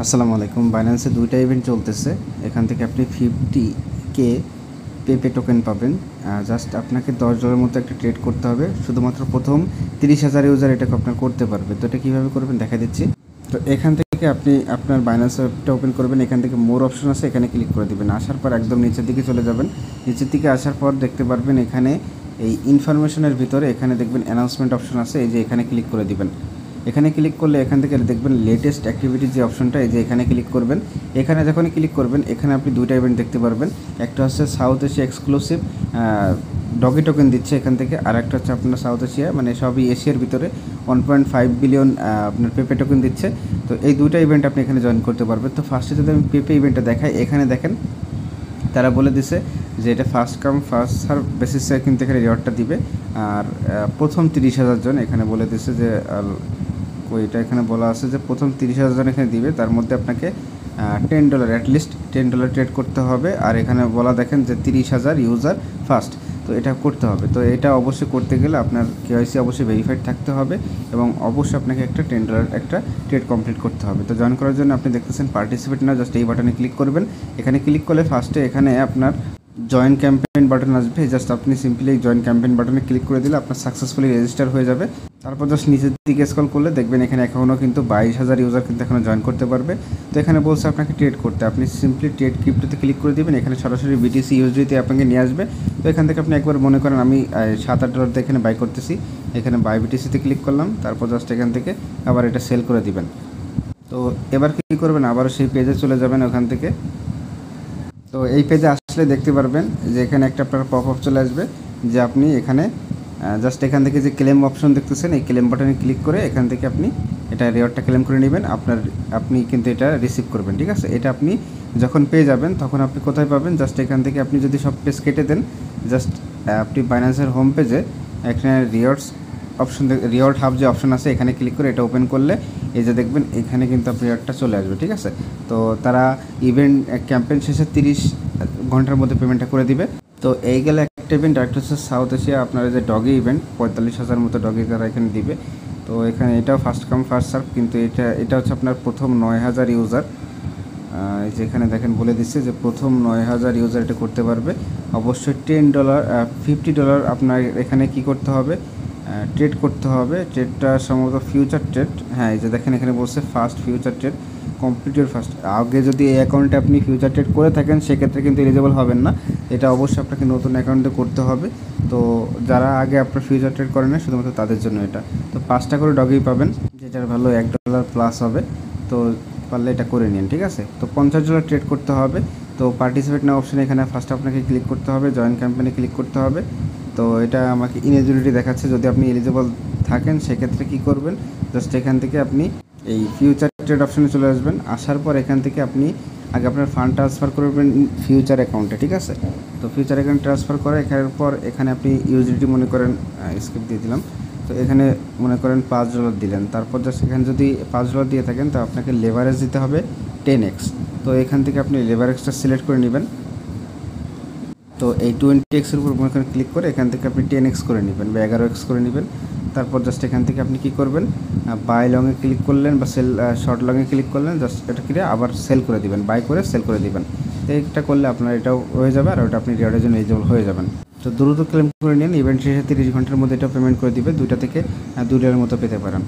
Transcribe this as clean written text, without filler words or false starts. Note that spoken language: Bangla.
আসসালামু আলাইকুম। বাইন্যান্সে দুইটা ইভেন্ট চলতেছে। এখান থেকে আপনি 50K পেপে টোকেন পাবেন। জাস্ট আপনাকে $10 মতো একটা ট্রেড করতে হবে। শুধুমাত্র প্রথম 30,000 ইউজার এটাকে আপনার করতে পারবে। তো এটা কীভাবে করবেন দেখা দিচ্ছি। তো এখান থেকে আপনি আপনার বাইন্যান্স অ্যাপটা ওপেন করবেন। এখান থেকে মোর অপশন আছে, এখানে ক্লিক করে দিবেন। আসার পর একদম নিচের দিকে চলে যাবেন। নিচের দিকে আসার পর দেখতে পারবেন এখানে এই ইনফরমেশনের ভিতরে এখানে দেখবেন অ্যানাউন্সমেন্ট অপশন আছে, এই যে এখানে ক্লিক করে দিবেন। এখানে ক্লিক করলে এখান থেকে দেখবেন লেটেস্ট অ্যাক্টিভিটি যে অপশনটা, এই যে এখানে ক্লিক করবেন। এখানে যখনই ক্লিক করবেন এখানে আপনি দুইটা ইভেন্ট দেখতে পারবেন। একটা হচ্ছে south Asia exclusive doggy token দিচ্ছে এখান থেকে, আর একটা হচ্ছে আপনার সাউথ এশিয়া মানে সবই এশিয়ার ভিতরে 1.5 বিলিয়ন আপনার পেপে টোকেন দিচ্ছে। তো এই দুইটা ইভেন্ট আপনি এখানে জয়েন করতে পারবেন। তো ফার্স্টে যদি আমি পেপে ইভেন্টটা দেখাই, এখানে দেখেন তারা বলে দিছে যে এটা ফার্স্ট কাম ফার্স্ট সার্ভ বেসিসে কিন্তু এখানে রিওয়ার্ডটা দিবে। আর প্রথম 30,000 জন এখানে বলে দিছে যে এটা এখানে বলা আছে যে প্রথম 30,000 জন এখানে দিবে, তার মধ্যে আপনাকে $10 অ্যাটলিস্ট $10 ট্রেড করতে হবে। আর এখানে বলা দেখেন যে 30,000 ইউজার ফার্স্ট, তো এটা করতে হবে। তো এটা অবশ্যই করতে গেলে আপনার কেওয়াইসি অবশ্যই ভেরিফাইড থাকতে হবে এবং অবশ্যই আপনাকে একটা $10 একটা ট্রেড কমপ্লিট করতে হবে। তো জয়েন করার জন্য আপনি দেখতেছেন পার্টিসিপেট না, জাস্ট এই বাটনে ক্লিক করবেন। এখানে ক্লিক করলে ফার্স্টে এখানে আপনার জয়েন ক্যাম্পেইন বাটন আসবে। জাস্ট আপনি সিম্পলি জয়েন ক্যাম্পেইন বাটনে ক্লিক করে দিলে আপনার সাকসেসফুলি রেজিস্টার হয়ে যাবে। তারপর জাস্ট নিচের দিকে স্ক্রল করলে দেখবেন এখানে এখনও কিন্তু 22,000 ইউজার কিন্তু এখনও জয়েন করতে পারবে। তো এখানে বলছে আপনাকে ট্রেড করতে, আপনি সিম্পলি ট্রেড ক্রিপ্টোতে ক্লিক করে দেবেন। এখানে সরাসরি BTC USDতে আপনাকে নিয়ে আসবে। তো এখান থেকে আপনি একবার মনে করেন আমি $7-8 এখানে বাই করতেছি, এখানে বাই BTCতে ক্লিক করলাম। তারপর জাস্ট এখান থেকে আবার এটা সেল করে দিবেন। তো এবার কী করবেন, আবারও সেই পেজে চলে যাবেন ওখান থেকে। তো এই পেজে আসলে দেখতে পারবেন যে এখানে একটা আপনার পপ আপ চলে আসবে যে আপনি এখানে জাস্ট এখান থেকে যে ক্লেম অপশন দেখতেছেন এই ক্লেম বাটনে ক্লিক করে এখান থেকে আপনি এটা রিওয়ার্ডটা ক্লেম করে নেবেন। আপনি কিন্তু এটা রিসিভ করবেন, ঠিক আছে। এটা আপনি যখন পেয়ে যাবেন তখন আপনি কোথায় পাবেন, জাস্ট এখান থেকে আপনি যদি সব পেজ কেটে দেন, জাস্ট আপনি বাইন্যান্সের হোম পেজে এখানে রিওয়ার্ড হাব যে অপশন আছে এখানে ক্লিক করে এটা ওপেন করলে এই যে দেখবেন এখানে কিন্তু আপনার রিওয়ার্ডটা চলে আসবে, ঠিক আছে। তো তারা ইভেন্ট ক্যাম্পেইন শেষে 30 ঘন্টার মধ্যে পেমেন্টটা করে দিবে। তো এই গেলে একটা ইভেন্ট, আরেকটা হচ্ছে সাউথ এশিয়া আপনার যে ডগি ইভেন্ট 45,000 মতো ডগি তারা এখানে দিবে। তো এখানে এটাও ফার্স্ট কাম ফার্স্ট সার্ভ, কিন্তু এটা হচ্ছে আপনার প্রথম 9,000 ইউজার। এই যে এখানে দেখেন বলে দিচ্ছে যে প্রথম 9,000 ইউজার এটা করতে পারবে। অবশ্যই $10 $50 আপনার এখানে কি করতে হবে, ট্রেড করতে হবে। ট্রেডটা সম্ভবত ফিউচার ট্রেড, হ্যাঁ এই যে দেখেন এখানে বলছে first future trade completed first. আগে যদি এই অ্যাকাউন্টে আপনি ফিউচার ট্রেড করে থাকেন সেক্ষেত্রে কিন্তু এলিজিবল হবেন না, এটা অবশ্যই আপনাকে নতুন অ্যাকাউন্টে করতে হবে। তো যারা আগে আপনার ফিউচার ট্রেড করেন না শুধুমাত্র তাদের জন্য এটা। তো 5টা করে ডগি পাবেন, যেটার ভ্যালু $1 প্লাস হবে। তো পারলে এটা করে নিন, ঠিক আছে। তো $50 ট্রেড করতে হবে। তো পার্টিসিপেট না অপশানে এখানে ফার্স্ট আপনাকে ক্লিক করতে হবে, জয়েন ক্যাম্পেইনে ক্লিক করতে হবে। তো এটা আমাকে ইনএলিজিবিলিটি দেখাচ্ছে, যদি আপনি এলিজিবল থাকেন সেক্ষেত্রে কী করবেন, জাস্ট এখান থেকে আপনি এই ফিউচার ট্রেড অপশানে চলে আসবেন। আসার পর এখান থেকে আপনি আগে আপনার ফান্ড ট্রান্সফার করবেন ফিউচার অ্যাকাউন্টে, ঠিক আছে। তো ফিউচার অ্যাকাউন্ট ট্রান্সফার করে এখানের পর এখানে আপনি ইউএসডিটি মনে করেন স্কিপ দিয়ে দিলাম। তো এখানে মনে করেন $5 দিলেন। তারপর জাস্ট এখানে যদি $5 দিয়ে থাকেন তো আপনাকে লেভারেজ দিতে হবে 10x। তো এখান থেকে আপনি লেভারেজটা সিলেক্ট করে নেবেন। তো এই 20x-এর উপর মনে করেন ক্লিক করে এখান থেকে আপনি 10x করে নেবেন বা 11x করে নেবেন। তারপর জাস্ট এখান থেকে আপনি কী করবেন, বাই লংয়ে ক্লিক করলেন বা সেল শর্ট লংয়ে ক্লিক করলেন, জাস্ট এটা করে আবার সেল করে দিবেন, বাই করে সেল করে দিবেন। তো এটা করলে আপনার এটাও হয়ে যাবে আর ওটা আপনি রিওয়ার্ডের জন্য এলিজিবল হয়ে যাবেন। তো দ্রুত ক্লেম করে নিন, ইভেন্ট শেষে 30 ঘন্টার মধ্যে এটা পেমেন্ট করে দিবে। $2 থেকে $2 মতো পেতে পারেন।